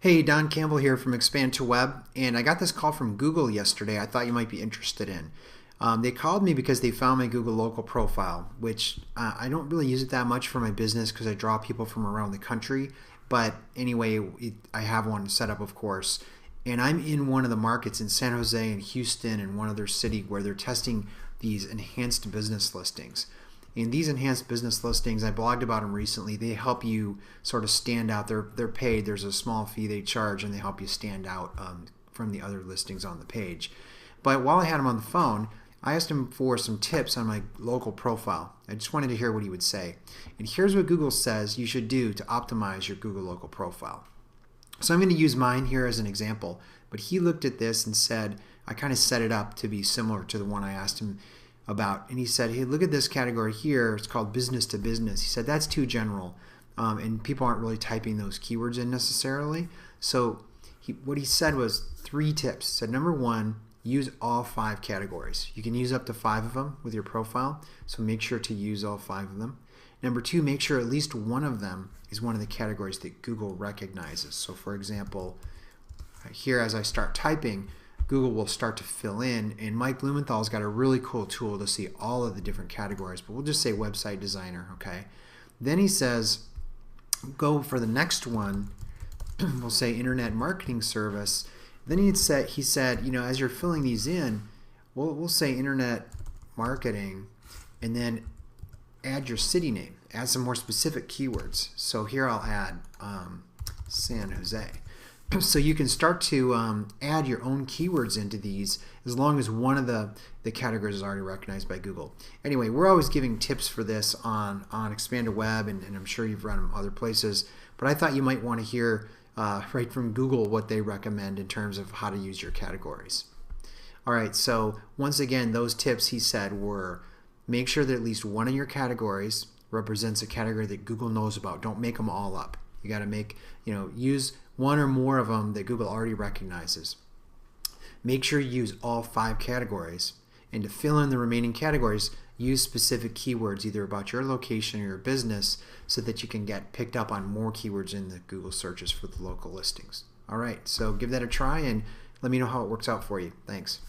Hey, Don Campbell here from Expand to Web, and I got this call from Google yesterday I thought you might be interested in. They called me because they found my Google local profile, which I don't really use it that much for my business because I draw people from around the country. But anyway, I have one set up, of course. And I'm in one of the markets in San Jose and Houston and one other city where they're testing these enhanced business listings. In these enhanced business listings, I blogged about them recently. They help you sort of stand out. They're paid. There's a small fee they charge, and they help you stand out from the other listings on the page. But while I had him on the phone, I asked him for some tips on my local profile. I just wanted to hear what he would say. And here's what Google says you should do to optimize your Google local profile. So I'm going to use mine here as an example. But he looked at this and said, I kind of set it up to be similar to the one I asked him about, and he said, hey, look at this category here, it's called business to business. He said that's too general, and people aren't really typing those keywords in necessarily. So what he said was 3 tips. He said, number 1, use all 5 categories. You can use up to 5 of them with your profile, so make sure to use all 5 of them. Number 2, make sure at least one of them is one of the categories that Google recognizes. So for example, here as I start typing, Google will start to fill in, and Mike Blumenthal's got a really cool tool to see all of the different categories, but we'll just say website designer, okay? Then he says, go for the next one, we'll say internet marketing service. Then he said, you know, as you're filling these in, we'll say internet marketing, and then add your city name, add some more specific keywords. So here I'll add San Jose. So you can start to add your own keywords into these as long as one of the categories is already recognized by Google. Anyway, we're always giving tips for this on Expand to Web, and I'm sure you've run them other places, but I thought you might want to hear right from Google what they recommend in terms of how to use your categories. All right, so once again, those tips he said were make sure that at least one of your categories represents a category that Google knows about. Don't make them all up. You got to use one or more of them that Google already recognizes. Make sure you use all 5 categories, and to fill in the remaining categories, use specific keywords either about your location or your business so that you can get picked up on more keywords in the Google searches for the local listings. All right, so give that a try and let me know how it works out for you. Thanks.